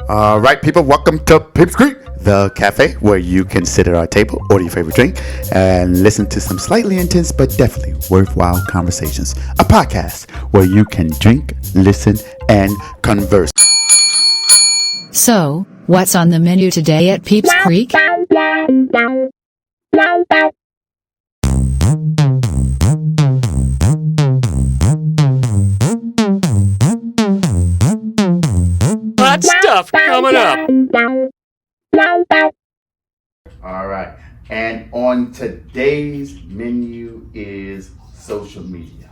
All right, people, welcome to Pimp, the cafe where you can sit at our table, order your favorite drink, and listen to some slightly intense but definitely worthwhile conversations. A podcast where you can drink, listen, and converse. So, what's on the menu today at Peeps Creek? Hot stuff coming up. All right, and on today's menu is social media.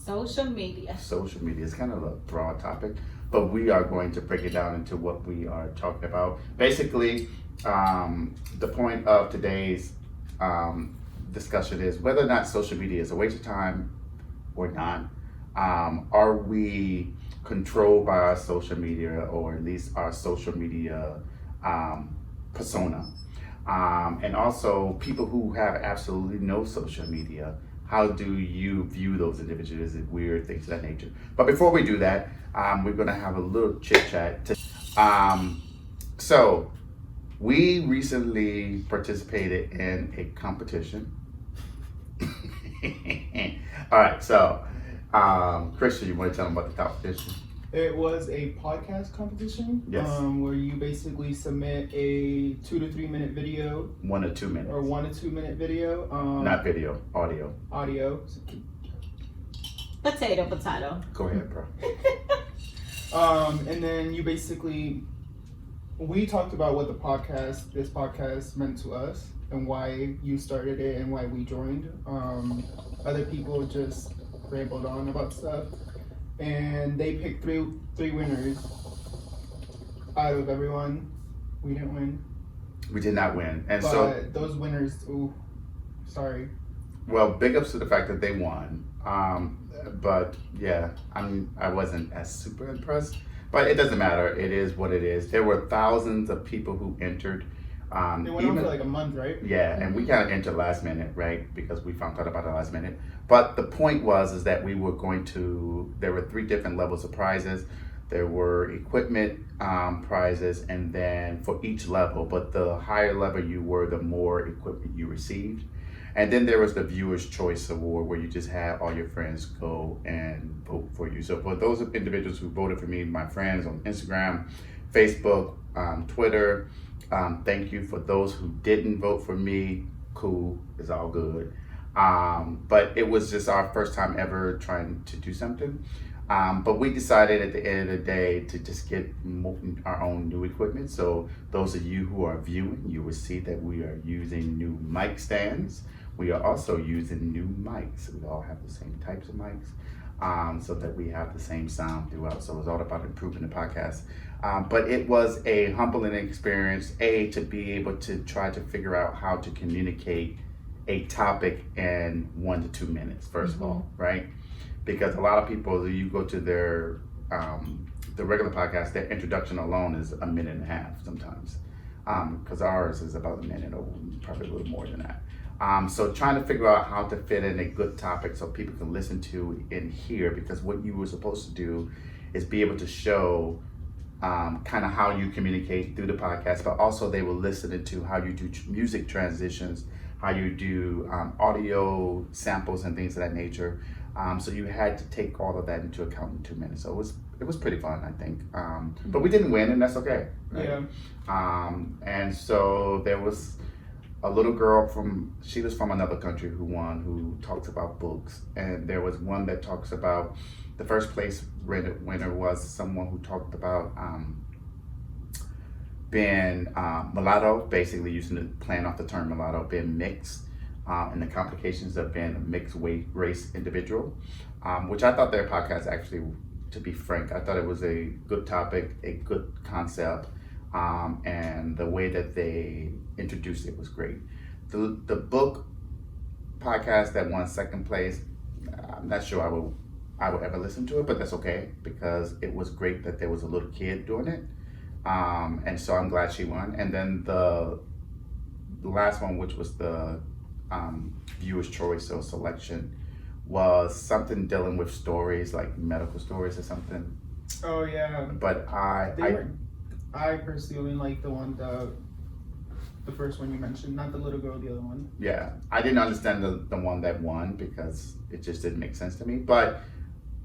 Social media. Social media is kind of a broad topic, but we are going to break it down into what we are talking about. Basically, the point of today's discussion is whether or not social media is a waste of time or not. Are we controlled by our social media, or at least our social media persona? And also, people who have absolutely no social media, how do you view those individuals? Is it weird, things of that nature? But before we do that, we're going to have a little chit chat. So, we recently participated in a competition. All right, so Christian, you want to tell them about the competition? It was a podcast competition. Yes. Where you basically submit a 2 to 3 minute video. 1 to 2 minutes. Or 1 to 2 minute video. Not video, audio. Audio. Potato. Go ahead, bro. And then you basically, we talked about what this podcast meant to us and why you started it and why we joined. Other people just rambled on about stuff. And they picked three winners out of everyone. We didn't win. We did not win. And but so those winners, sorry. Well, big ups to the fact that they won. But yeah, I wasn't as super impressed. But it doesn't matter. It is what it is. There were thousands of people who entered. It went on for like a month, right? Yeah, and we kind of entered last minute, right? Because we found out about it last minute. But the point is that we were there were 3 different levels of prizes. There were equipment prizes, and then for each level, but the higher level you were, the more equipment you received. And then there was the Viewer's Choice Award, where you just had all your friends go and vote for you. So for those individuals who voted for me, my friends on Instagram, Facebook, Twitter, thank you. For those who didn't vote for me, cool, it's all good. But it was just our first time ever trying to do something. But we decided at the end of the day to just get our own new equipment. So those of you who are viewing, you will see that we are using new mic stands. We are also using new mics. We all have the same types of mics, so that we have the same sound throughout. So it's all about improving the podcast. But it was a humbling experience, to be able to try to figure out how to communicate a topic in 1 to 2 minutes, first of all, right? Because a lot of people, you go to their the regular podcast, their introduction alone is a minute and a half sometimes, because ours is about a minute or probably a little more than that. So trying to figure out how to fit in a good topic so people can listen to and hear, because what you were supposed to do is be able to show kind of how you communicate through the podcast, but also they will listen to how you do music transitions, how you do audio samples and things of that nature. So you had to take all of that into account in 2 minutes. So it was pretty fun, I think. But we didn't win, and that's okay. Right? Yeah. And so there was a little girl she was from another country who won, who talks about books. And there was one that talks about, the first place winner was someone who talked about being mulatto, basically playing off the term mulatto, being mixed, and the complications of being a mixed race individual, which I thought their podcast actually, to be frank, I thought it was a good topic, a good concept, and the way that they introduced it was great. The book podcast that won second place, I'm not sure I would ever listen to it, but that's okay, because it was great that there was a little kid doing it. And so I'm glad she won. And then the last one, which was the viewer's choice or selection, was something dealing with stories, like medical stories or something. Oh yeah. But I personally only like the one the first one you mentioned, not the little girl, the other one. yeah, I didn't understand the one that won because it just didn't make sense to me. But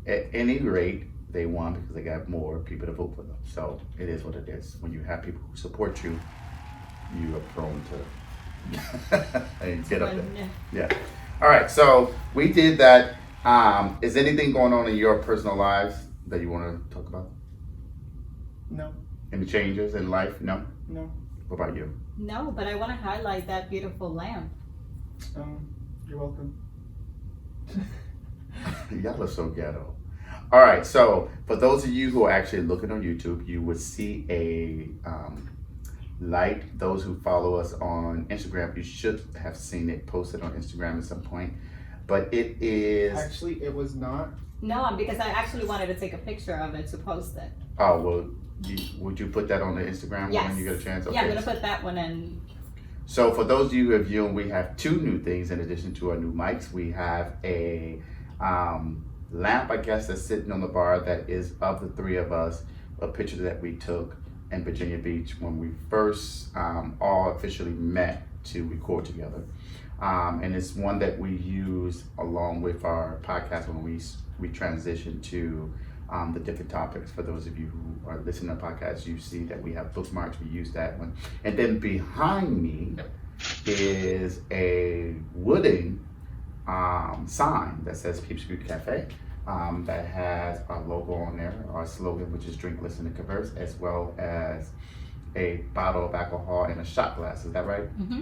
at any rate, they won because they got more people to vote for them. So it is what it is. When you have people who support you, you are prone to and get up there. Yeah. All right. So we did that. Is anything going on in your personal lives that you want to talk about? No. Any changes in life? No. No. What about you? No, but I want to highlight that beautiful lamp. You're welcome. Y'all are so ghetto. All right, so for those of you who are actually looking on YouTube, you would see a light. Those who follow us on Instagram, you should have seen it posted on Instagram at some point. But it is... Actually, it was not. No, because I actually wanted to take a picture of it to post it. Oh, well, would you put that on the Instagram Yes. when you get a chance? Okay. Yeah, I'm going to put that one in. So for those of you who have viewed, we have two new things in addition to our new mics. We have a lamp, I guess, that's sitting on the bar that is of the three of us, a picture that we took in Virginia Beach when we first all officially met to record together. And it's one that we use along with our podcast when we transition to the different topics. For those of you who are listening to podcasts, you see that we have bookmarks. We use that one. And then behind me is a wooden sign that says Peeps Creek Cafe that has our logo on there, our slogan, which is drink, listen, and converse, as well as a bottle of alcohol and a shot glass. Is that right? Mm-hmm.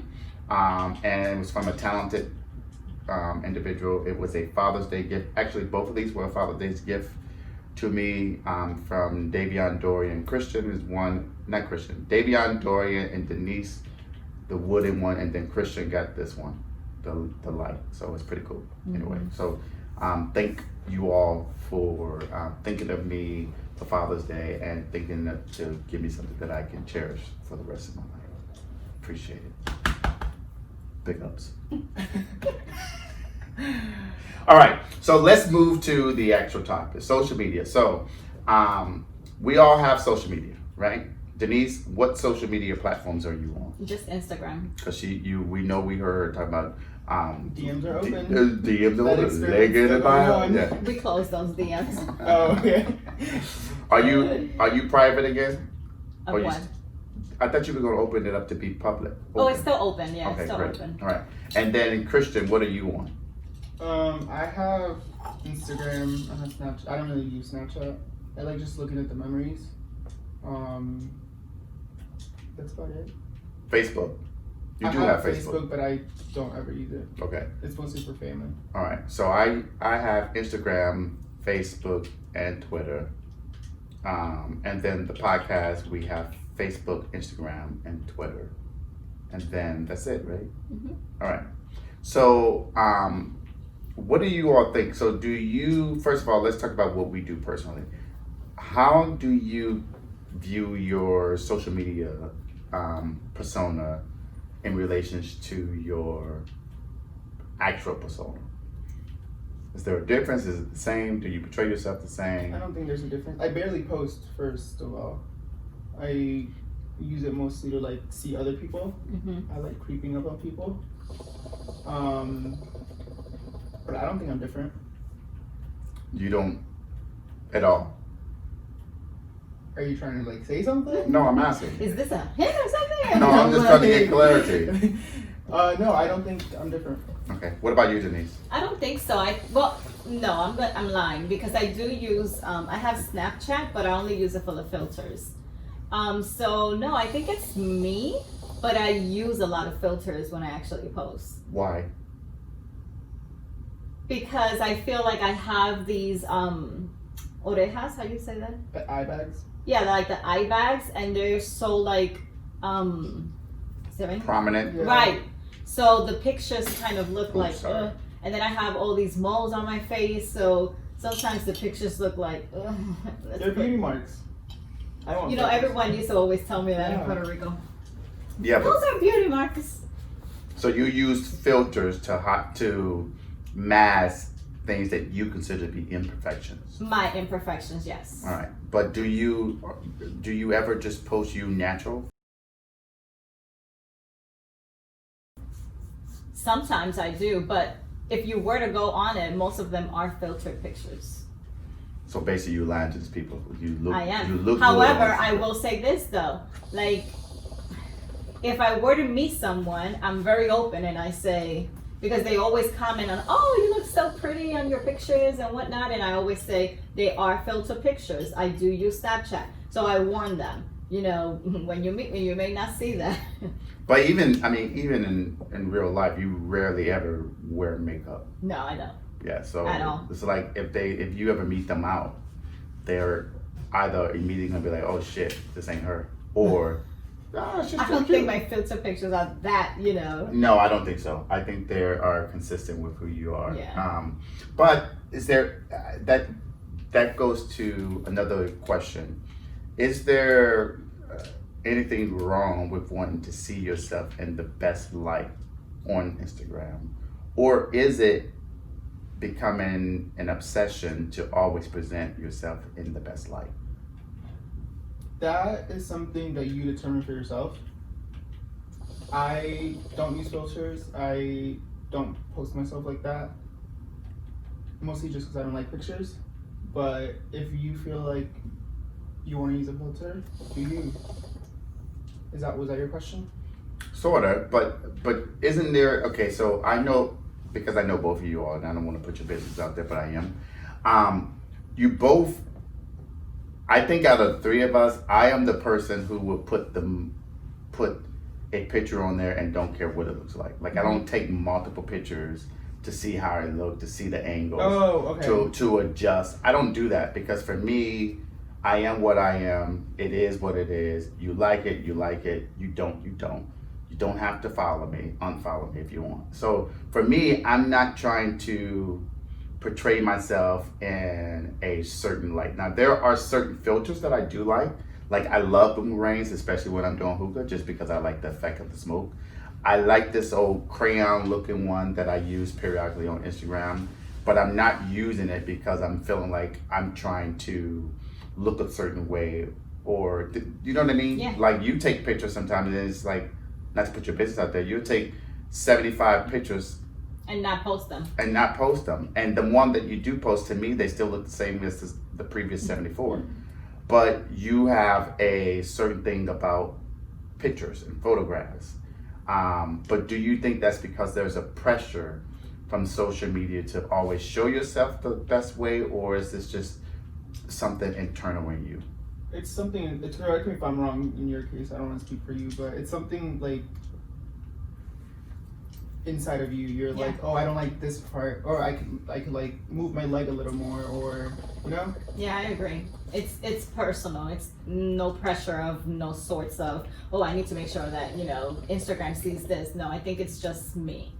And it was from a talented individual. It was a Father's Day gift. Actually, both of these were a Father's Day gift to me from Davion, Dorian. Christian is one, not Christian. Davion, Dorian, and Denise, the wooden one, and then Christian got this one, the light. So it's pretty cool. Mm-hmm. Anyway, so thank you all for thinking of me for Father's Day and thinking to give me something that I can cherish for the rest of my life. Appreciate it. Big ups. All right, so let's move to the actual topic, social media. So we all have social media, right? Denise, what social media platforms are you on? Just Instagram. Because we know we heard her talking about DMs are open. DMs are That open. experience Leg in the that bio. going on. Yeah. We closed those DMs. Oh, okay. Are you private again? Of Or you what? I thought you were going to open it up to be public. Oh, Open. it's still open. Yeah, Okay, it's still great. open. All right. And then Christian, what are you on? I have Instagram. I have Snapchat. I don't really use Snapchat. I like just looking at the memories. That's about it. Facebook. You I do have Facebook. but I don't ever use it. Okay. It's mostly for family. All right. So I have Instagram, Facebook, and Twitter. And then the podcast, we have Facebook, Instagram, and Twitter. And then that's it, right? Mm-hmm. All right. So what do you all think? So first of all, let's talk about what we do personally. How do you view your social media persona in relation to your actual persona? Is there a difference? Is it the same? Do you portray yourself the same? I don't think there's a difference. I barely post, first of all. I use it mostly to like see other people. Mm-hmm. I like creeping up on people. But I don't think I'm different. You don't at all? Are you trying to like say something? No, I'm asking. Is this a hint or something? No, I'm just trying to get clarity. No, I don't think I'm different. Okay. What about you, Denise? I don't think so. I'm lying because I do use. I have Snapchat, but I only use it for the filters. So no, I think it's me, but I use a lot of filters when I actually post Why? because I feel like I have these orejas. How do you say that? The eye bags. Yeah, like the eye bags, and they're so like is there any? Prominent? Yeah. Right. So the pictures kind of look like, sorry. and then I have all these moles on my face, so sometimes the pictures look like, They're beauty marks. I don't want you know, pictures. everyone used to always tell me that in Yeah. Puerto Rico. Yeah, Those but are beauty marks. so you use filters to mask things that you consider to be imperfections. My imperfections, yes. All right, but do you ever just post you natural? Sometimes I do, but if you were to go on it, most of them are filtered pictures. So basically, you lying to these people. You look. I am. You look. However, good on I will say this though, like, if I were to meet someone, I'm very open and I say, because they always comment on, oh, you look so pretty on your pictures and whatnot, and I always say they are filtered pictures. I do use Snapchat, so I warn them. You know, when you meet me, you may not see that. But even in real life, you rarely ever wear makeup. No, I don't. Yeah, so At all. it's like if you ever meet them out, they're either immediately gonna be like, oh shit, this ain't her, or she's I still don't cute. think my filter pictures are that, you know. No, I don't think so. I think they are consistent with who you are. Yeah. But is there that goes to another question? Is there anything wrong with wanting to see yourself in the best light on Instagram, or is it becoming an obsession to always present yourself in the best light? That is something that you determine for yourself. I don't use filters. I don't post myself like that. Mostly just because I don't like pictures. But if you feel like you want to use a filter, do you? Was that your question? Sorta, but isn't there? Okay, so I know, because I know both of you all, and I don't want to put your business out there, but I am. You both. I think out of the three of us, I am the person who will put a picture on there and don't care what it looks like. Like, I don't take multiple pictures to see how I look, to see the angles, Oh, okay. to adjust. I don't do that because for me, I am what I am. It is what it is. You like it, you like it. You don't, you don't. You don't have to follow me. Unfollow me if you want. So for me, I'm not trying to portray myself in a certain light. Now, there are certain filters that I do like. Like, I love boomerangs, especially when I'm doing hookah, just because I like the effect of the smoke. I like this old crayon looking one that I use periodically on Instagram, but I'm not using it because I'm feeling like I'm trying to look a certain way, or you know what I mean? Yeah. Like, you take pictures sometimes and it's like, not to put your business out there, you'll take 75 pictures And not post them. and not post them. And the one that you do post, to me, they still look the same as the previous 74. But you have a certain thing about pictures and photographs. But do you think that's because there's a pressure from social media to always show yourself the best way, or is this just something internal in you? It's something, correct me if I'm wrong in your case, I don't want to speak for you, but it's something like inside of you. You're like, oh, I don't like this part, or I could like move my leg a little more, or, you know? Yeah, I agree. It's personal. It's no pressure of no sorts of, oh, I need to make sure that, you know, Instagram sees this. No, I think it's just me.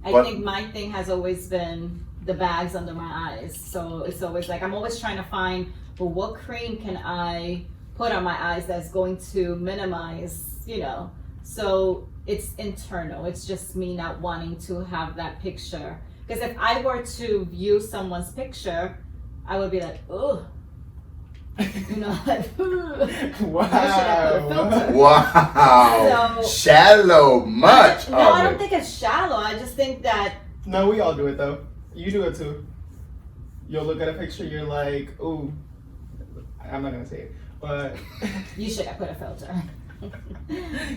I think my thing has always been the bags under my eyes. So it's always like, I'm always trying to find, well, what cream can I put on my eyes that's going to minimize, you know? So it's internal. It's just me not wanting to have that picture. Because if I were to view someone's picture, I would be like, oh, you know, like, Wow. I should have put a filter. Wow. So- Shallow much. No, I don't think it's shallow. I just think that No, we all do it though. You do it too. You'll look at a picture, you're like, ooh, I'm not gonna say it, but you should have put a filter.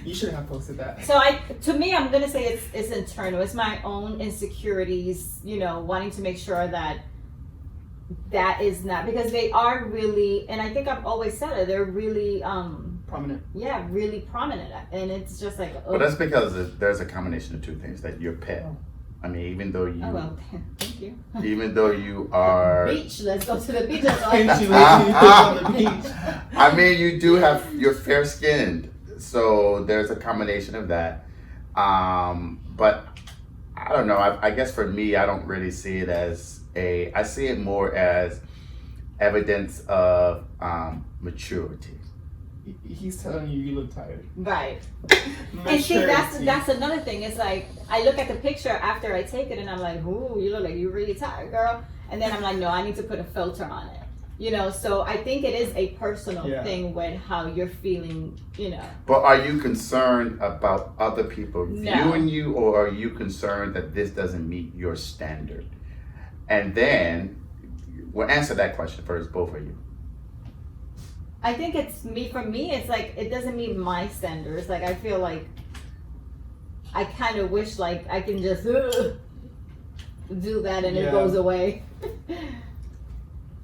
you should have posted that. So to me, I'm gonna say it's internal. It's my own insecurities, you know, wanting to make sure that is not, because they are really, and I think I've always said it, they're really Prominent. yeah, really prominent, and it's just like, oh, But that's because there's a combination of two things, that you're pale. I mean, even though you, oh well, thank you. even though you are, Beach, let's go to the beach. That's all And I she got. literally lives on the beach. I mean, you do have, you're fair skinned, so there's a combination of that. But I don't know. I guess for me, I don't really see it as I see it more as evidence of maturity. he's telling you look tired. Right. And see, that's another thing. It's like I look at the picture after I take it, and I'm like, "Ooh, you look like you're really tired, girl." And then I'm like, "No, I need to put a filter on it." You know, so I think it is a personal thing with how you're feeling. You know. But are you concerned about other people No. viewing you, or are you concerned that this doesn't meet your standard? And then, we'll answer that question first, both of you. I think it's me. For me, it's like it doesn't meet my standards. Like I feel like I kind of wish like I can just do that and it goes away.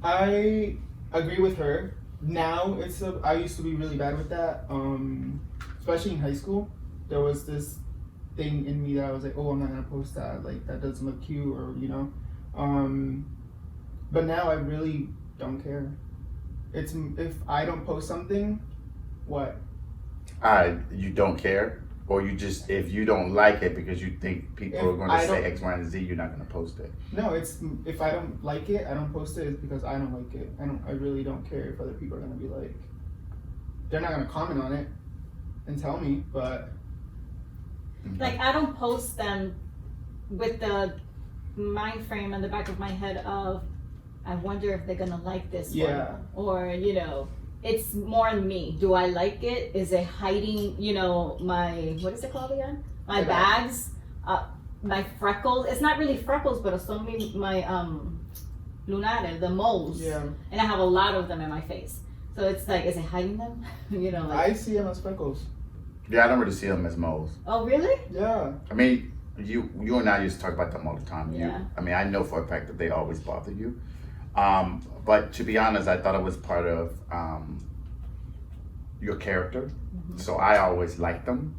I agree with her. Now I used to be really bad with that. Especially in high school, there was this thing in me that I was like, oh, I'm not gonna post that. Like that doesn't look cute, or you know. But now I really don't care. It's if I don't post something, what? You don't care, or you just if you don't like it because you think people are going to say X, Y, and Z, you're not going to post it. No, it's if I don't like it, I don't post it. It's because I don't like it. I really don't care if other people are going to be like. They're not going to comment on it and tell me, but. Like I don't post them with the mind frame in the back of my head of. I wonder if they're gonna like this one. Or, you know, it's more me. Do I like it? Is it hiding, you know, my, what is it called again? My bags, my freckles. It's not really freckles, but it's only my lunares, the moles. Yeah. And I have a lot of them in my face. So it's like, is it hiding them? You know, like. I see them as freckles. Yeah, I don't really see them as moles. Oh, really? Yeah. I mean, you and I used to talk about them all the time. Yeah. I mean, I know for a fact that they always bother you. But to be honest, I thought it was part of your character. Mm-hmm. So I always liked them.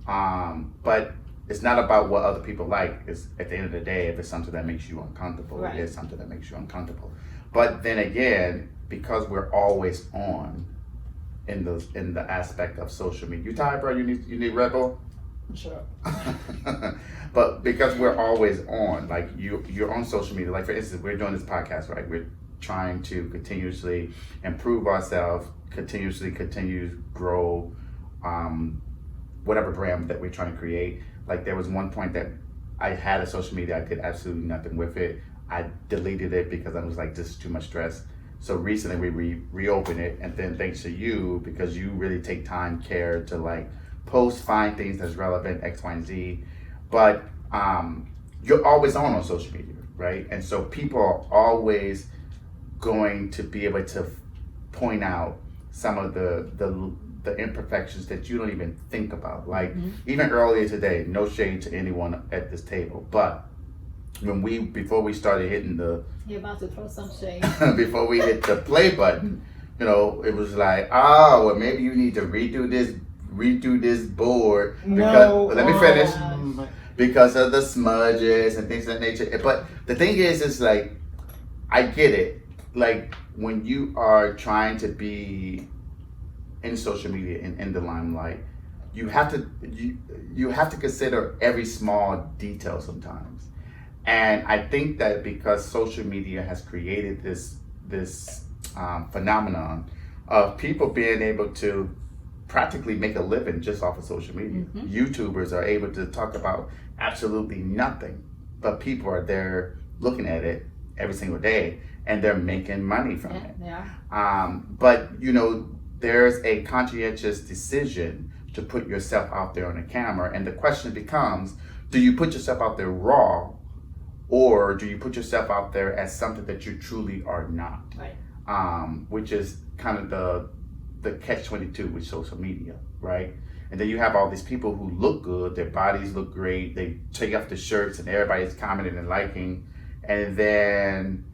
But it's not about what other people like. It's at the end of the day, if it's something that makes you uncomfortable, right. It is something that makes you uncomfortable. But then again, because we're always on in the aspect of social media. You tired, bro? You need Red Bull? Shut up. But because we're always on, like you're on social media. Like for instance, we're doing this podcast, right? We're trying to continuously improve ourselves, continue to grow, whatever brand that we're trying to create. Like there was one point that I had a social media, I did absolutely nothing with it. I deleted it because I was like, this is too much stress. So recently we reopened it, and then thanks to you, because you really take care to like post, find things that's relevant, X, Y, and Z. But you're always on social media, right? And so people are always going to be able to point out some of the imperfections that you don't even think about. Like even earlier today, no shade to anyone at this table, but before we started hitting You're about to throw some shade. before we hit the play button, you know, it was like, oh, well, maybe you need to redo this board because let me finish. Because of the smudges and things of that nature. But the thing is like, I get it. Like when you are trying to be in social media and in the limelight, you have to consider every small detail sometimes. And I think that because social media has created this phenomenon of people being able to practically make a living just off of social media. YouTubers are able to talk about absolutely nothing, but people are there looking at it every single day, and they're making money from it. Yeah. But you know, there's a conscientious decision to put yourself out there on a camera, and the question becomes, do you put yourself out there raw, or do you put yourself out there as something that you truly are not? Right. Which is kind of the catch-22 with social media, right? And then you have all these people who look good, their bodies look great, they take off the shirts and everybody's commenting and liking, and then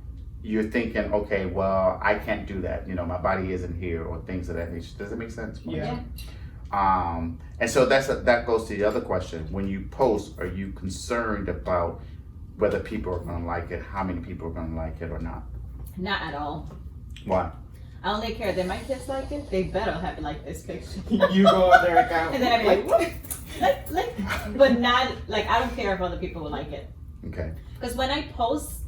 you're thinking, okay, well, I can't do that, you know, my body isn't here, or things of that nature. Does it make sense? Yeah. And so that goes to the other question. When you post, are you concerned about whether people are gonna like it, how many people are gonna like it or not? Not at all. Why? I only care. They might just like it. They better have like this picture. You go on their account. And then I'd be like, what? like, but not like I don't care if other people will like it. Okay. Because when I post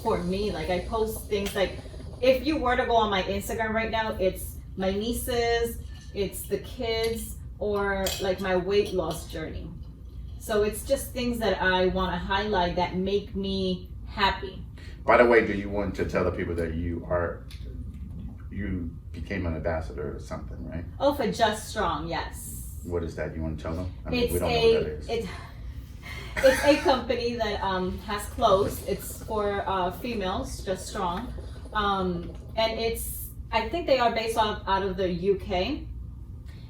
for me. Like I post things like, if you were to go on my Instagram right now, it's my nieces, it's the kids, or like my weight loss journey. So it's just things that I want to highlight that make me happy. By the way, do you want to tell the people that you became an ambassador or something, right? Oh, for Just Strong, yes. What is that? You want to tell them? I mean, It's we don't know what that is. It's a company that has clothes. It's for females, Just Strong, and I think they are based out of the UK,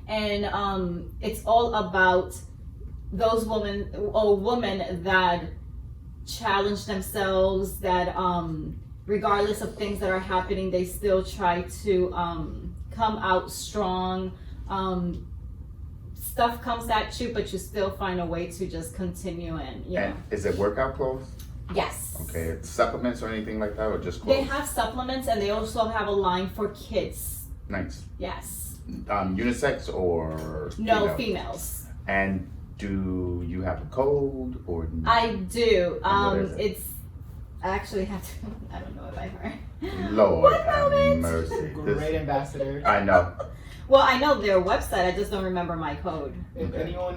and it's all about those women that challenge themselves, that regardless of things that are happening, they still try to come out strong. Stuff comes at you, but you still find a way to just continue and, you know. And is it workout clothes? Yes. Okay, supplements or anything like that, or just clothes? They have supplements, and they also have a line for kids. Nice. Yes. Unisex or No, female? females. And do you have a code or? I do. what is it? It's, I actually have to, I don't know if I heard. Lord One have moment. mercy. Great ambassador. I know. Well, I know their website, I just don't remember my code. If Okay. anyone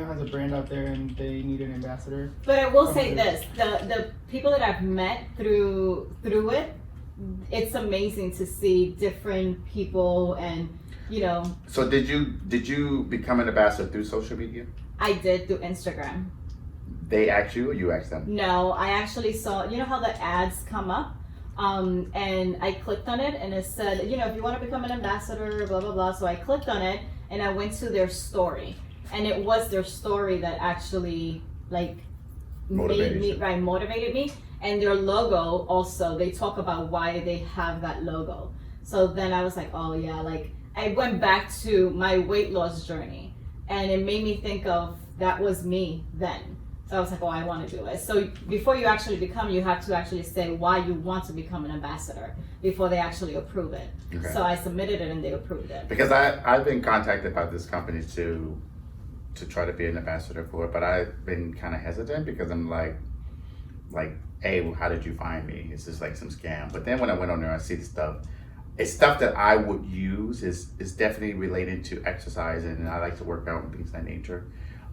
has a brand out there and they need an ambassador, But I will say Okay. this, the people that I've met through it, it's amazing to see different people, and you know, So did you become an ambassador through social media? I did through Instagram. They asked you or you asked them? No, I actually saw, you know how the ads come up? And I clicked on it, and it said, you know, if you want to become an ambassador, blah, blah, blah. So I clicked on it, and I went to their story. And it was their story that actually, like, motivated me. And their logo also, they talk about why they have that logo. So then I was like, oh yeah, like, I went back to my weight loss journey, and it made me think of, that was me then. So I was like, oh, I want to do it. So before you actually become, you have to actually say why you want to become an ambassador before they actually approve it. Okay. So I submitted it, and they approved it. Because I've been contacted by this company to try to be an ambassador for it, but I've been kind of hesitant because I'm like, hey, well, how did you find me? It's just like some scam. But then when I went on there, I see the stuff. It's stuff that I would use. Is definitely related to exercise, and I like to work out and things of that nature.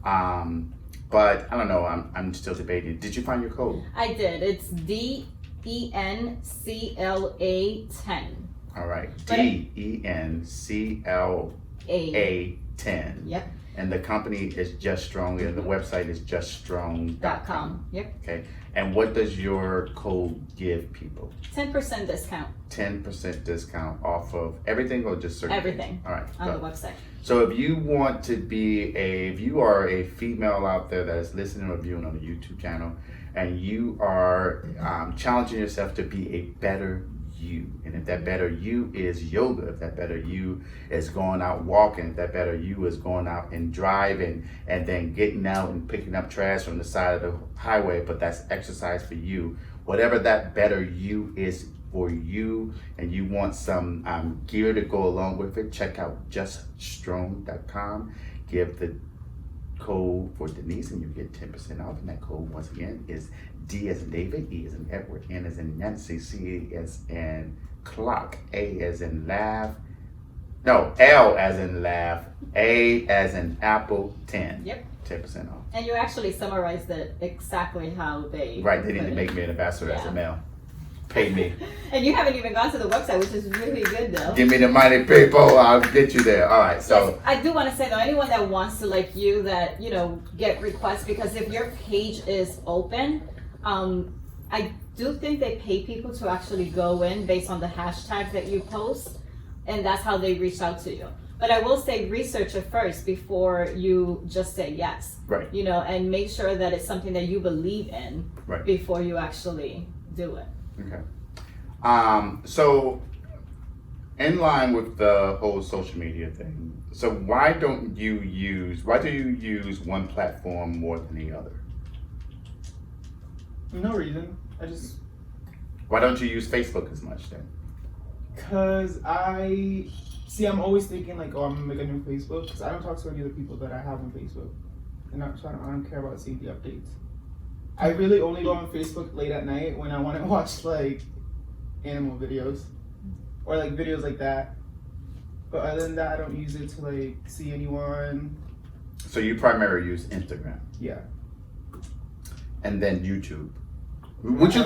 But I don't know. I'm still debating. Did you find your code? I did. It's DENCLA 10. All right. But DENCLA 10. Yep. And the company is Just Strong, and the website is juststrong.com. .com. Yep. Okay. And what does your code give people? 10% discount. 10% discount off of everything, or just certain Everything. things? All right. On go. the website. So if you want to if you are a female out there that is listening or viewing on the YouTube channel, and you are challenging yourself to be a better you, and if that better you is yoga, if that better you is going out walking, if that better you is going out and driving and then getting out and picking up trash from the side of the highway, but that's exercise for you, whatever that better you is for you, and you want some gear to go along with it, check out juststrong.com. Give the code for Denise and you get 10% off, and that code once again is D as in David, E as in Edward, N as in Nancy, C as in clock, A as in laugh, no, L as in laugh, A as in apple, 10. Yep. 10% off. And you actually summarized it exactly how they Right, they need put to it. make me an ambassador as a Yeah. male. Pay me. And you haven't even gone to the website, which is really good though. Give me the money, people. I'll get you there. All right, so. Yes, I do want to say though, anyone that wants to, like you, that, you know, get requests, because if your page is open, I do think they pay people to actually go in based on the hashtags that you post, and that's how they reach out to you. But I will say research it first before you just say yes. Right. You know, and make sure that it's something that you believe in Right. before you actually do it. Okay. So in line with the whole social media thing, so why do you use one platform more than the other? no reason. Why don't you use Facebook as much then? Cause I'm always thinking like, oh, I'm gonna make a new Facebook. Cause I don't talk to any of the people that I have on Facebook, and I don't care about seeing the updates. I really only go on Facebook late at night when I want to watch like animal videos or like videos like that. But other than that, I don't use it to like see anyone. So you primarily use Instagram Yeah. and then YouTube. Would you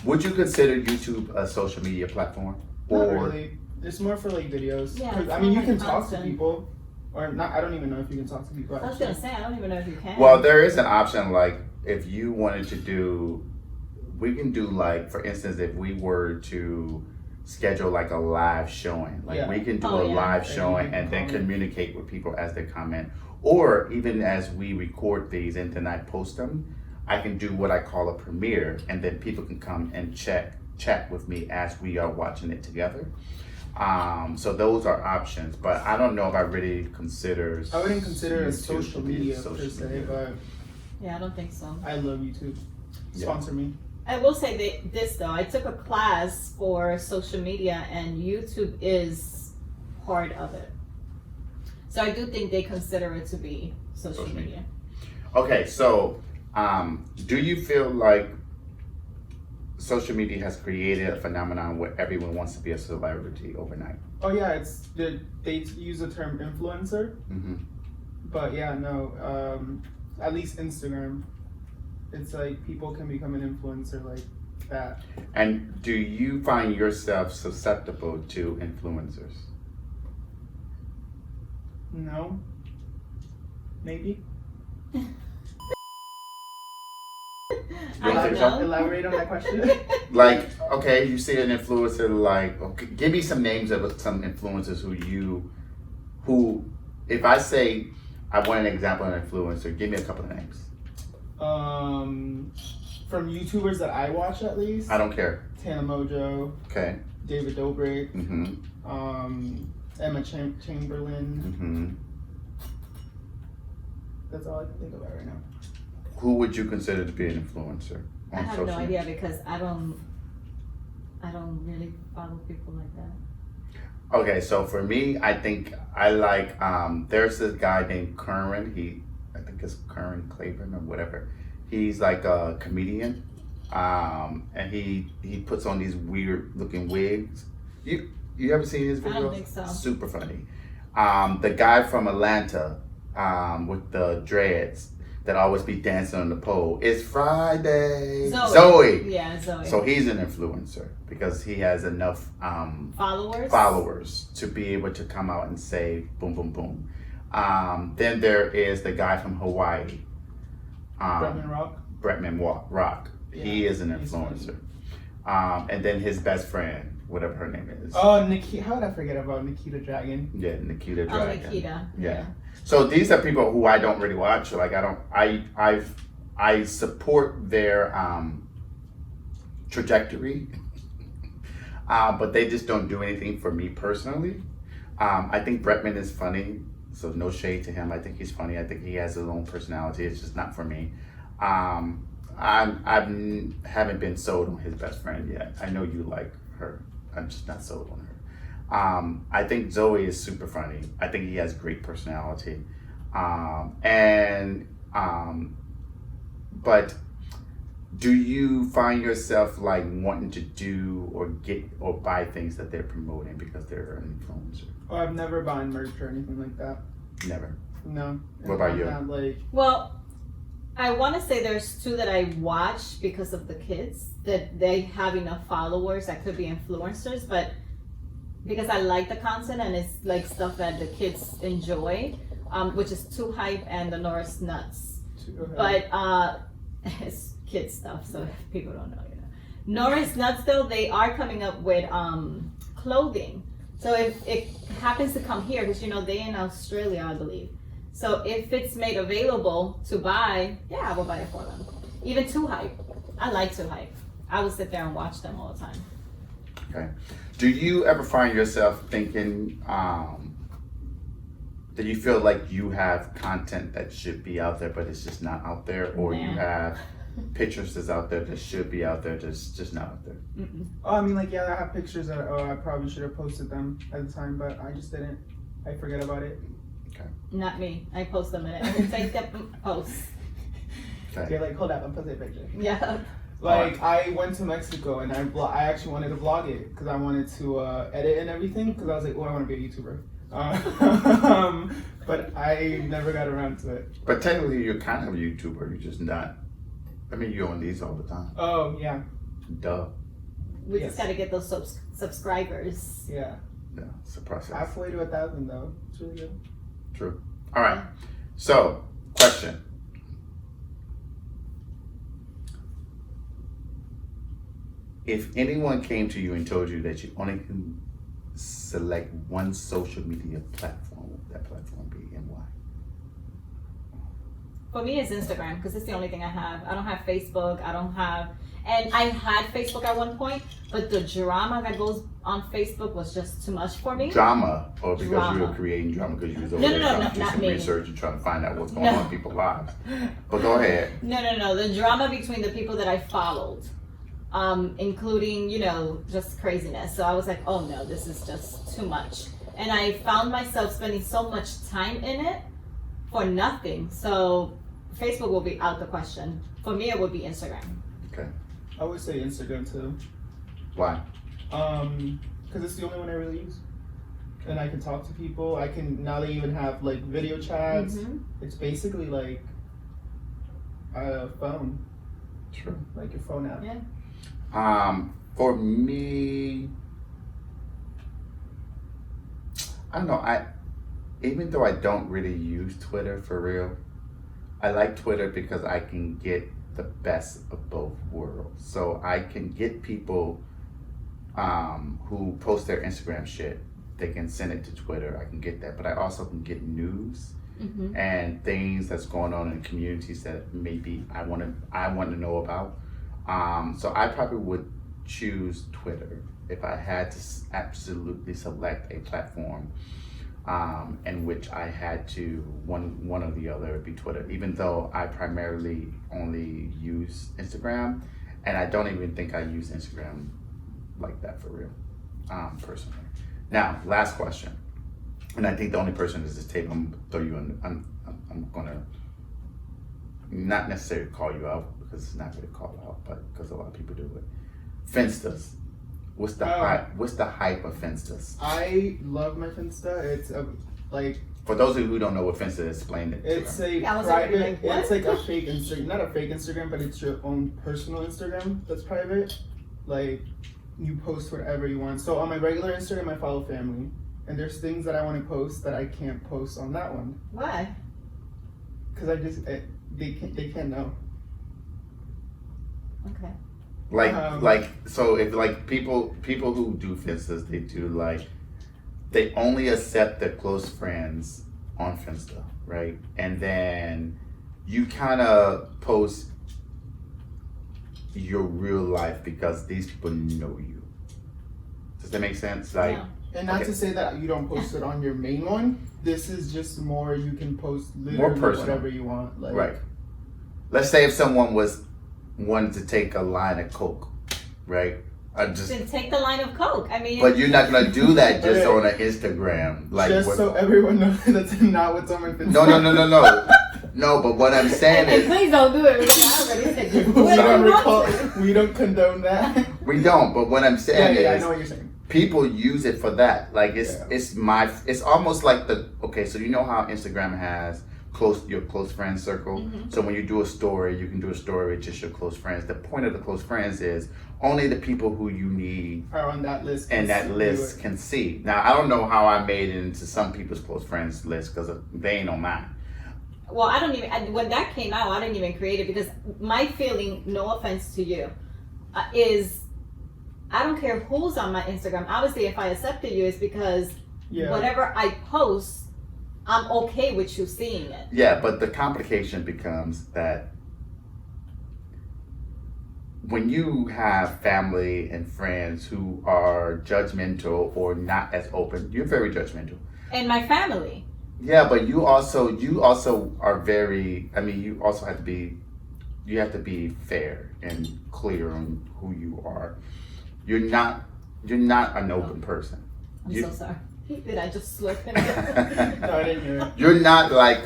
would you consider YouTube a social media platform? Not really. It's more for like videos. Yeah, 'Cause, it's I mean, you more can like talk to content. people, or not. I don't even know if you can talk to people. I was gonna say, I don't even know if you can. Well, there is an option, like if you wanted to do, we can do like, for instance, if we were to schedule like a live showing, like Yeah. we can do Oh, a yeah. live And showing you can and then comment. communicate with people as they comment, or even as we record these and then I post them, I can do what I call a premiere, and then people can come and chat with me as we are watching it together. So those are options, but I don't know if I really consider. I wouldn't consider it YouTube social to be media social per se, media. but Yeah, I don't think so. I love YouTube. Yeah. Sponsor me. I will say this though, I took a class for social media and YouTube is part of it. So I do think they consider it to be social media. Okay, so do you feel like social media has created a phenomenon where everyone wants to be a celebrity overnight? Oh yeah, they use the term influencer, Mm-hmm. but yeah, no. At least Instagram, it's like people can become an influencer like that. And do you find yourself susceptible to influencers? No. Maybe. I don't think so? know. Elaborate on that question. Like, okay, you see an influencer, like, okay, give me some names of some influencers who, if I say I want an example of an influencer, give me a couple of names. From YouTubers that I watch at least. I don't care. Tana Mojo, Okay. David Dobrik, Mm-hmm. Emma Chamberlain. Mm-hmm. That's all I can think about right now. Who would you consider to be an influencer I on have social no media? idea because I don't really follow people like that. Okay, so for me, I think I like, there's this guy named Curran. I think it's Curran Claiborne or whatever. He's like a comedian, and he puts on these weird looking wigs. You ever seen his videos? I don't think so. Super funny. The guy from Atlanta, with the dreads that always be dancing on the pole. It's Friday. Zoe. Yeah, Zoe. So he's an influencer because he has enough followers to be able to come out and say boom, boom, boom. Then there is the guy from Hawaii, Bretman Rock. Rock. He Yeah, is an he's influencer. And then his best friend, whatever her name is. Oh, how did I forget about Nikita Dragon? Yeah, Nikita Oh, Dragon. Nikita. Yeah. So these are people who I don't really watch. Like I support their trajectory, but they just don't do anything for me personally. I think Bretman is funny, so no shade to him. I think he's funny. I think he has his own personality. It's just not for me. I haven't been sold on his best friend yet. I know you like her. I'm just not sold on her. I think Zoe is super funny. I think he has great personality. But do you find yourself like wanting to do or get or buy things that they're promoting because they're an influencer? Oh, I've never bought merch or anything like that. Never. No. What about you? Not like Well, I want to say there's two that I watch because of the kids, that they have enough followers that could be influencers, but because I like the content and it's like stuff that the kids enjoy, which is Too Hype and the Norris Nuts. But it's kid stuff, so people don't know, Norris Nuts though, they are coming up with clothing. So if it happens to come here, because they're in Australia, I believe. So if it's made available to buy, yeah, I will buy it for them. Even Too Hype. I like Too Hype. I will sit there and watch them all the time. Okay. Do you ever find yourself thinking that you feel like you have content that should be out there, but it's just not out there, or you Nah. have pictures that's out there that should be out there that's just not out there? Oh, I mean, like, yeah, I have pictures that I probably should have posted them at the time, but I just didn't. I forget about it. Not me. I post them in it. I take them post. Okay, like, hold up, I'm posting a picture. Yeah. Like, I went to Mexico and I actually wanted to vlog it because I wanted to edit and everything because I was like, oh, I want to be a YouTuber. But I never got around to it. But technically, you're kind of a YouTuber. You're just not. I mean, you're on these all the time. Oh, yeah. Duh. We Yes. just gotta get those subscribers. Yeah. Yeah, it's a process. Halfway to 1,000 though. It's really good. True. All right. So, question. If anyone came to you and told you that you only can select one social media platform, what would that platform be and why? For me, it's Instagram because it's the only thing I have. I don't have Facebook. I don't have, and I had Facebook at one point, but the drama that goes on Facebook was just too much for me. Drama, or because you Drama. were creating drama because you was over No, there no, trying no, to do not some me. research and trying to find out what's going No. on in people's lives. But go ahead. No. The drama between the people that I followed, including, just craziness. So I was like, oh no, this is just too much. And I found myself spending so much time in it for nothing. So Facebook will be out the question. For me, it would be Instagram. Okay. I would say Instagram too. Why? Because it's the only one I really use. And I can talk to people. I can, now they even have like video chats. Mhm. It's basically like a phone, True. like your phone app. Yeah. For me, I don't know. Even though I don't really use Twitter for real, I like Twitter because I can get the best of both worlds. So I can get people who post their Instagram shit. They can send it to Twitter. I can get that, but I also can get news Mhm. and things that's going on in communities that maybe I want to know about. So I probably would choose Twitter if I had to absolutely select a platform in which I had to one or the other would be Twitter. Even though I primarily only use Instagram, and I don't even think I use Instagram like that for real, personally. Now, last question, and I think the only person is this table. I'm gonna throw you in. I'm gonna not necessarily call you out because it's not really called out, but because a lot of people do it. Finstas. What's the hype? What's the hype of Finstas? I love my Finsta. It's like For those of you who don't know what Finsta is, explain it. it's to them. a Yeah, I was already private. like, what? It's like a fake Instagram, not a fake Instagram, but it's your own personal Instagram that's private. Like you post whatever you want. So on my regular Instagram, I follow family, and there's things that I want to post that I can't post on that one Why? because they can't know. Okay. Like so if like people who do Finstas, they do like they only accept their close friends on Finsta, right? And then you kind of post your real life because these people know you. Does that make sense? Like, Yeah. And not Okay. to say that you don't post it on your main one. This is just more you can post literally personal. whatever you want. Like, right. Let's say if someone wanted to take a line of Coke, right? Then take the line of Coke. I mean, But you're not gonna do that just Okay. on an Instagram, like just what- so everyone knows that's not what's on my Finsta. No. No, but what I'm saying and is please don't do it because I already said just do we, it. don't if you want recall, we don't condone that. we don't. But what I'm Yeah, saying I is know what you're saying. people use it for that. Like Yeah. it's almost like so you know how Instagram has your close friend circle. Mm-hmm. So when you do a story, you can do a story with just your close friends. The point of the close friends is only the people who you need Are on that list. and that can list do it. can see. Now I don't know how I made it into some people's close friends list because they ain't on mine. Well, when that came out, I didn't even create it because my feeling, no offense to you, is I don't care who's on my Instagram. Obviously, if I accepted you, it's because Yeah. whatever I post, I'm okay with you seeing it. Yeah, but the complication becomes that when you have family and friends who are judgmental or not as open, you're very judgmental. And my family. Yeah, but you also are very. I mean, you also have to be fair and clear on who you are. You're not an open person. I'm You- so sorry. Did I just slip in? No, I didn't hear it. You're not like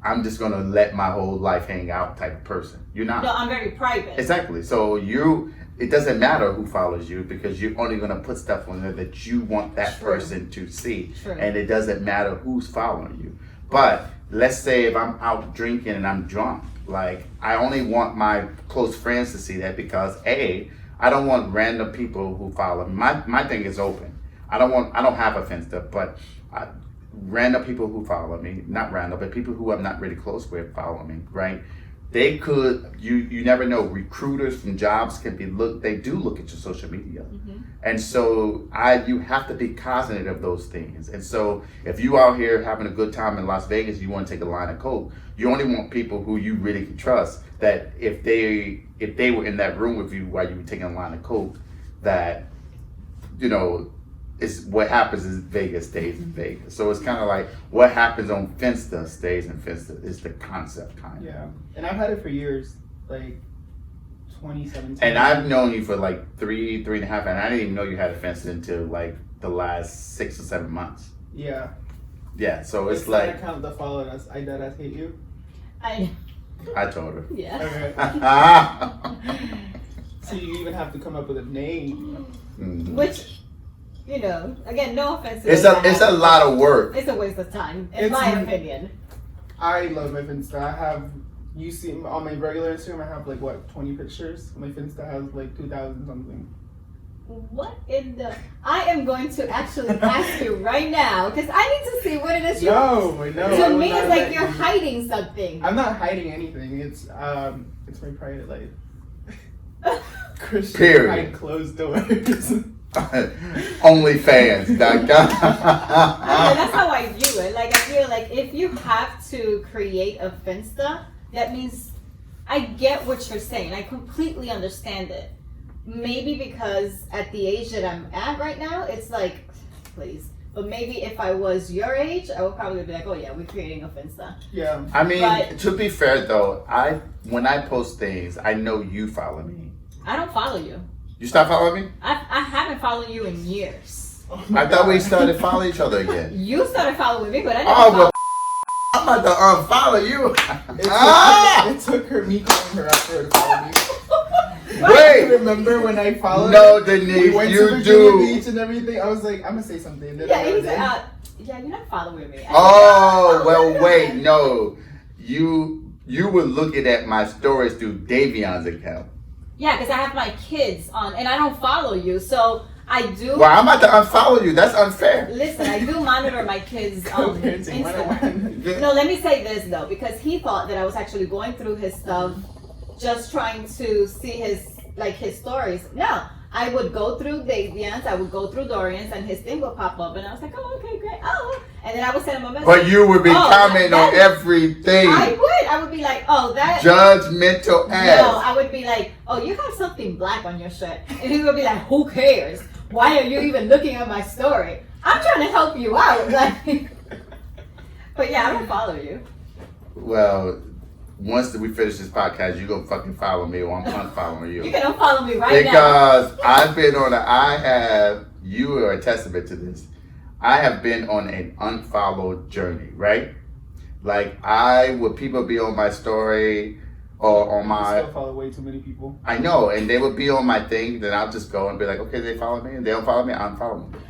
I'm just gonna let my whole life hang out type of person. You're not. No, I'm very private. Exactly. So it doesn't matter who follows you because you're only gonna put stuff on there that you want that True. person to see, True. and it doesn't matter who's following you. But let's say if I'm out drinking and I'm drunk, like I only want my close friends to see that because I don't want random people who follow me. My thing is open. I don't have a Finsta, but random people who follow me, not random, but people who I'm not really close with follow me, right? They could, you never know, recruiters from jobs they do look at your social media. And so you have to be cognizant of those things. And so if you out here having a good time in Las Vegas, you want to take a line of coke, you only want people who you really can trust, that if they were in that room with you while you were taking a line of coke, that, it's what happens in Vegas stays in Vegas. So it's kind of like what happens on Finsta stays in Finsta is the concept kind of. Yeah, and I've had it for years, like 2017. And I've known you for like three and a half, and I didn't even know you had a Finsta until like the last 6 or 7 months. Yeah. Yeah, so it's That like account that followed us. I deadass hate you. I told her. Yeah. Okay. So you even have to come up with a name. Mhm. Which, again, no offense. It's a lot of work. It's a waste of time, in my opinion. I love my Finsta. You see on my regular Instagram, I have like 20 pictures. My Finsta has like 2,000 something. What in the? I am going to actually ask you right now because I need to see what it is. No. To me, it's like you're hiding something. I'm not hiding anything. It's my private life. Christian Period. behind closed doors. OnlyFans. Yeah, that's how I view it. Like I feel like if you have to create a Finsta, that means I get what you're saying. I completely understand it. Maybe because at the age that I'm at right now, it's like, please. But maybe if I was your age, I would probably be like, oh yeah, we're creating a Finsta. Yeah. I mean, But- to be fair though, when I post things, I know you follow me. I don't follow you. You stop following me? I haven't followed you in years. I thought we started following each other again. You started following me, but I never Oh, well, followed. I'm about to unfollow you. It took me calling her after to follow me. Wait. Remember when I followed No, her? Denise, We went to you Virginia do. Beach and everything. I was like, I'm gonna say something. Then I Yeah, he's did. yeah, you're not following me. Oh, well, wait, no. You were looking at my stories through Davion's account. Yeah, because I have my kids on, and I don't follow you, so I do. Well, I'm about to unfollow you. That's unfair. Listen, I do monitor my kids' Co-parenting Insta. 101. No, let me say this though, because he thought that I was actually going through his stuff, just trying to see his stories. No, I would go through Davion's, I would go through Dorian's, and his thing would pop up, and I was like, oh, okay, great. Oh, and then I would send him a message. But you would be commenting on that- everything. I would be like, oh, that. Judgmental No, ass. I would be like, oh, you have something black on your shirt. And he would be like, who cares? Why are you even looking at my story? I'm trying to help you out. Like, but yeah, I don't follow you. Well, once we finish this podcast, you're going to fucking follow me or I'm unfollowing you. You can unfollow me right now. Because I've been on you are a testament to this. I have been on an unfollowed journey, right? Like people be on my story or on I my, still follow way too many people. I know, and they would be on my thing, then I'll just go and be like, okay, they follow me, and they don't follow me, I unfollow them.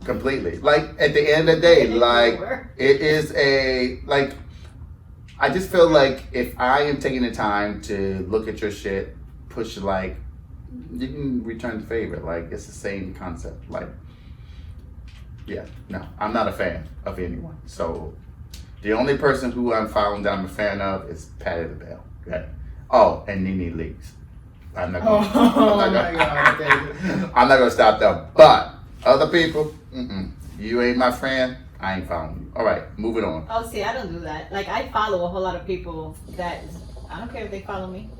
Completely. Like, at the end of the day, like, it is I just feel like if I am taking the time to look at your shit, push like, you can return the favor. Like, it's the same concept. Like, yeah, no, I'm not a fan of anyone. So, the only person who I'm following that I'm a fan of is Patty the Bell. Okay? Oh, and Nene Leaks. I'm not gonna, my God, David. I'm not gonna stop them. But other people, you ain't my friend. I ain't following you. All right, moving on. Oh, see, I don't do that. Like, I follow a whole lot of people that I don't care if they follow me.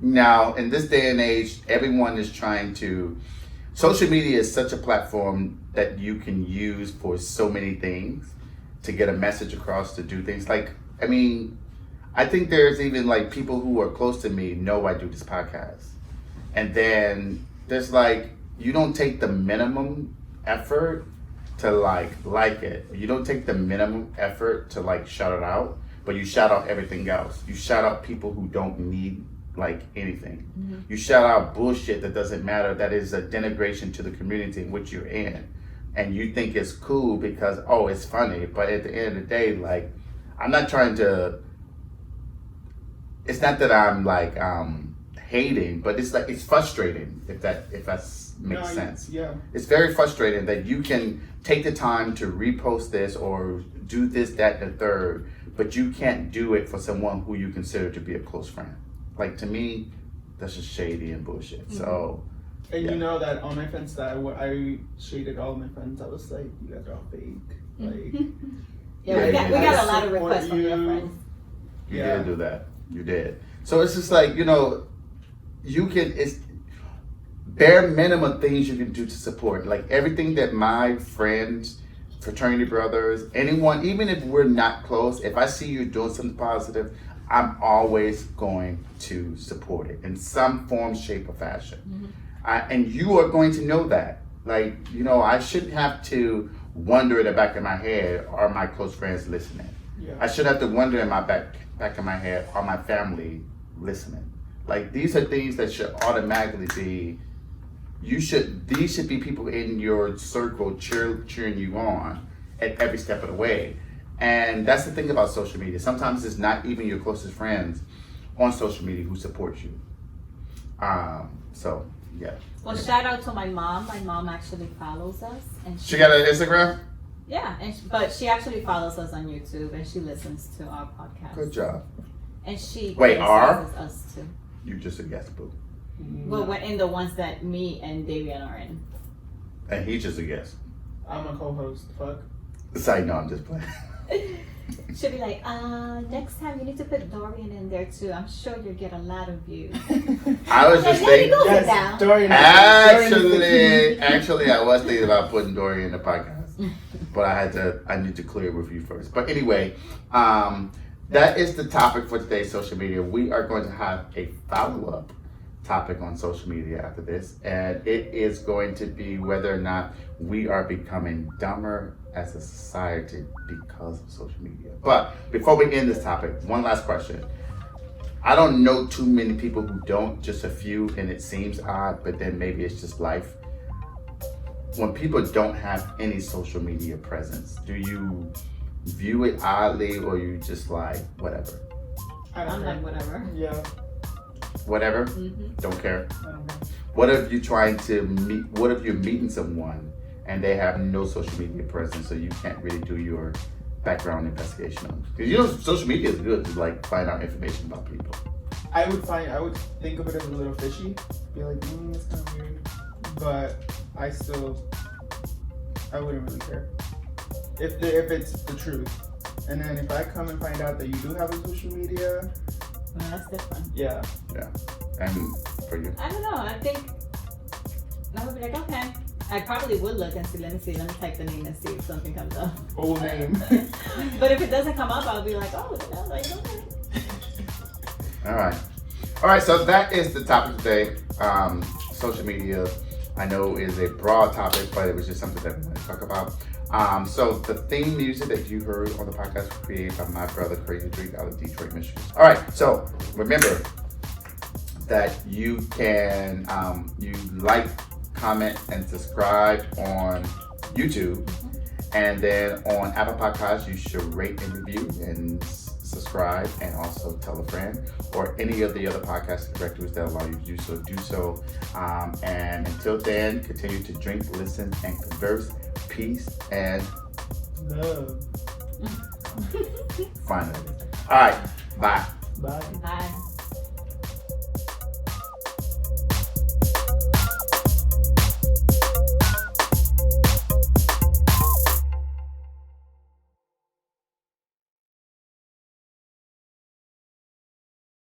Now, in this day and age, everyone is trying to. Social media is such a platform that you can use for so many things to get a message across, to do things. Like, I mean, I think there's even like people who are close to me know I do this podcast. And then there's like, you don't take the minimum effort to like it. You don't take the minimum effort to like shout it out, but you shout out everything else. You shout out people who don't need like anything. You shout out bullshit that doesn't matter, that is a denigration to the community in which you're in. And you think it's cool because, oh, it's funny. But at the end of the day, like, I'm not trying to, it's not that I'm like hating, but it's like, it's frustrating if that makes sense. Yeah. It's very frustrating that you can take the time to repost this or do this, that, and the third, but you can't do it for someone who you consider to be a close friend. Like, to me, that's just shady and bullshit. So, And yeah. you know that on my Finsta, I shaded all my friends. I was like, you guys are all fake. Like, Yeah, we got a lot of requests from your friends. You did do that. You did. So it's just like, you know, it's bare minimum things you can do to support. Like everything that my friends, fraternity brothers, anyone, even if we're not close, if I see you doing something positive, I'm always going to support it in some form, shape, or fashion. And you are going to know that. Like, you know, I shouldn't have to wonder in the back of my head, are my close friends listening? Yeah. I should have to wonder in my back of my head, are my family listening? Like, these are things that should automatically be, these should be people in your circle cheering you on at every step of the way. And that's the thing about social media. Sometimes it's not even your closest friends on social media who support you. So, yeah. Well, shout out to my mom. My mom actually follows us, and She got an Instagram? Yeah, but she actually follows us on YouTube, and she listens to our podcast. Good job. And she Wait, criticizes us too. You just a guest, boo. Well, we're in the ones that me and Davian are in. And he's just a guest. I'm a co-host. Fuck. Sorry, no, I'm just playing. She'll be like, next time you need to put Dorian in there too. I'm sure you'll get a lot of views. I was just thinking. Yes, Dorian. Actually, I was thinking about putting Dorian in the podcast, but I need to clear it with you first. But anyway, that is the topic for today's social media. We are going to have a follow-up topic on social media after this, and it is going to be whether or not we are becoming dumber as a society because of social media. But before we end this topic, one last question. I don't know too many people who don't, just a few, and it seems odd, but then maybe it's just life. When people don't have any social media presence, do you view it oddly, or you just like, whatever? I'm like, whatever. Yeah. Whatever? Don't care? What if what if you're meeting someone and they have no social media presence, so you can't really do your background investigation on them? Because you know social media is good to like find out information about people. I would think of it as a little fishy. Be like, that's kind of weird. But I wouldn't really care. If it's the truth. And then if I come and find out that you do have a social media, Well, that's different. yeah. Yeah. And for you? I don't know. I think I would be like, okay. I probably would look and see. Let me type the name and see if something comes up. Old name. But if it doesn't come up, I'll be like, oh, like, okay. All right, so that is the topic today. Social media, I know, is a broad topic, but it was just something that we wanted to talk about. So the theme music that you heard on the podcast was created by my brother Crazy Drake out of Detroit, Michigan. All right, so remember that you can you like, comment, and subscribe on YouTube, and then on Apple Podcasts you should rate and review and subscribe, and also tell a friend, or any of the other podcast directories that allow you to do so. And until then, continue to drink, listen, and converse. Peace and Love. finally. All right, bye. Bye. Bye.